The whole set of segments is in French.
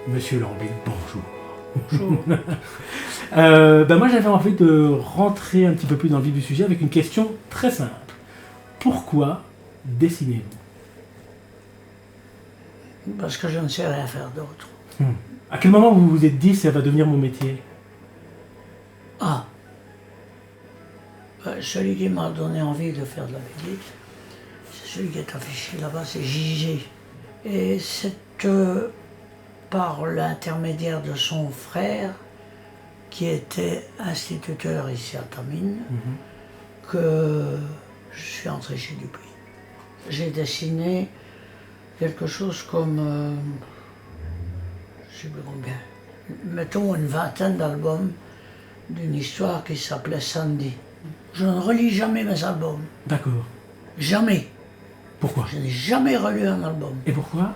Monsieur Lambine, bonjour. Bonjour. Moi j'avais envie de rentrer un petit peu plus dans le vif du sujet avec une question très simple. Pourquoi dessinez-vous? Parce que je ne sais rien faire d'autre. À quel moment vous vous êtes dit ça va devenir mon métier? Ah, celui qui m'a donné envie de faire de la BD, c'est celui qui est affiché là-bas, c'est JG. Et c'est par l'intermédiaire de son frère, qui était instituteur ici à Tamines, que je suis entré chez Dupuis. J'ai dessiné quelque chose comme, je ne sais plus combien, mettons une vingtaine d'albums d'une histoire qui s'appelait Sandy. Je ne relis jamais mes albums. D'accord. Jamais. Pourquoi? Je n'ai jamais relu un album. Et pourquoi?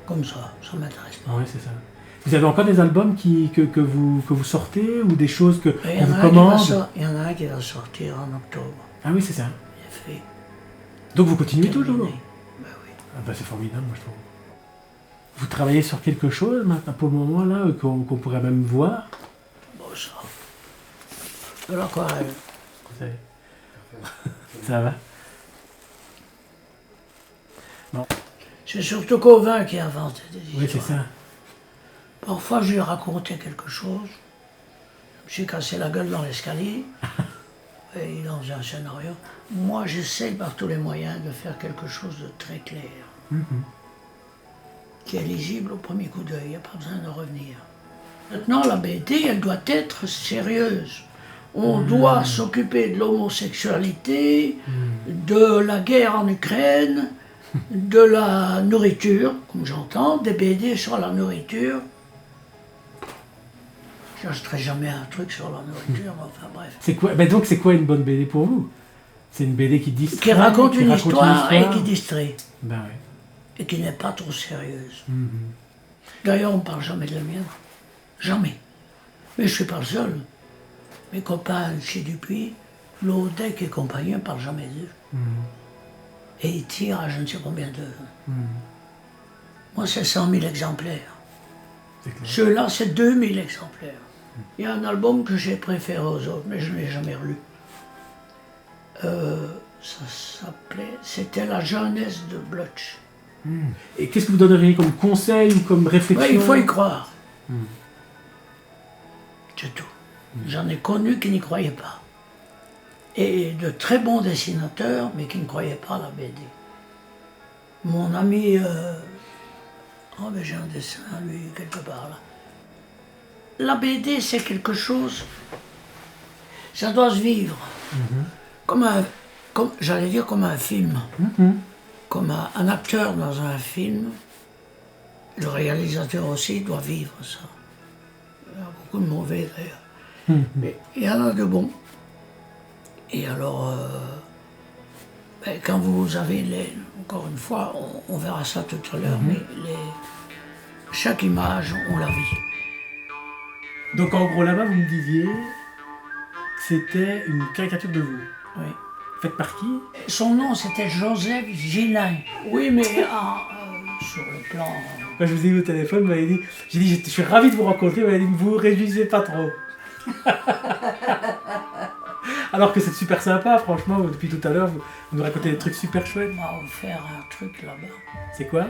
Comme ça m'intéresse pas. Oui, c'est ça. Vous avez encore des albums que vous sortez ou des choses qu'on Il y en vous a commande? il y en a un qui va sortir en octobre. Ah oui, c'est ça. Il est fait. Donc vous continuez Terminé. toujours? Ben oui. Ah bah c'est formidable, moi je trouve. Vous travaillez sur quelque chose maintenant pour le moment là qu'on pourrait même voir? Bon, ça. De l'aquarelle. Vous savez. Ça va? C'est surtout Cauvin qui invente des histoires. Oui, c'est ça. Parfois, je lui racontais quelque chose. Je me suis cassé la gueule dans l'escalier. Et il en faisait un scénario. Moi, j'essaie par tous les moyens de faire quelque chose de très clair. Qui est lisible au premier coup d'œil. Il n'y a pas besoin de revenir. Maintenant, la BD, elle doit être sérieuse. On doit s'occuper de l'homosexualité, de la guerre en Ukraine, de la nourriture, comme j'entends, des BD sur la nourriture. Je n'achèterai jamais un truc sur la nourriture, mais enfin bref. C'est quoi? Ben donc c'est quoi une bonne BD pour vous? C'est une BD qui distrait, Qui raconte une histoire et qui distrait. Ben oui. Et qui n'est pas trop sérieuse. D'ailleurs, on ne parle jamais de la mienne. Jamais. Mais je ne suis pas le seul. Mes copains chez Dupuis, Lodec et compagnie, ne parlent jamais d'eux. Et ils tirent à je ne sais combien d'eux. Moi, c'est 100 000 exemplaires. C'est clair. Ceux-là, c'est 2000 exemplaires. Il y a un album que j'ai préféré aux autres, mais je ne l'ai jamais relu. Ça s'appelait... C'était La jeunesse de Blutch. Et qu'est-ce que vous donneriez comme conseil ou comme réflexion? Ouais, il faut y croire. C'est tout. J'en ai connu qui n'y croyaient pas. Et de très bons dessinateurs, mais qui ne croyaient pas à la BD. Mon ami... Oh, mais j'ai un dessin, lui, quelque part, là. La BD, c'est quelque chose... Ça doit se vivre. J'allais dire comme un film. Comme un acteur dans un film. Le réalisateur aussi doit vivre ça. Il y a beaucoup de mauvais, d'ailleurs. Mais il y en a de bons. Et alors... quand vous avez encore une fois, on verra ça tout à l'heure, mais chaque image, on la vit. Donc en gros là-bas vous me disiez que c'était une caricature de vous. Oui. Faite par qui? Son nom, c'était Joseph Gillin. Oui, mais sur le plan... Quand je vous ai eu au téléphone, vous m'avez dit, j'ai dit je suis ravi de vous rencontrer, vous m'avez dit vous réduisez pas trop. Alors que c'est super sympa, franchement, depuis tout à l'heure, vous nous racontez des trucs super chouettes. On m'a offert un truc là-bas. C'est quoi?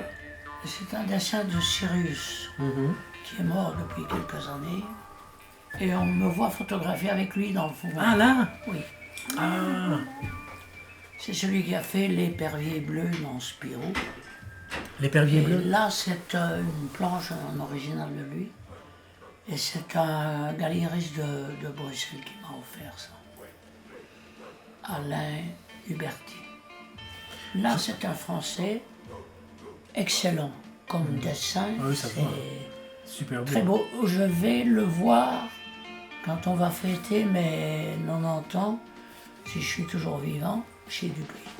C'est un dessin de Cyrus, qui est mort depuis quelques années. Et on me voit photographier avec lui dans le fond. Ah là? Oui. Ah. C'est celui qui a fait l'épervier bleu dans Spirou. L'épervier Et bleu? là, c'est une planche en original de lui. Et c'est un galériste de Bruxelles qui m'a offert ça. Alain Huberti. Là, c'est un Français excellent comme dessin. Ah oui, ça c'est va. Super très beau. beau. Je vais le voir quand on va fêter mes 90 ans, si je suis toujours vivant, chez Dupuis.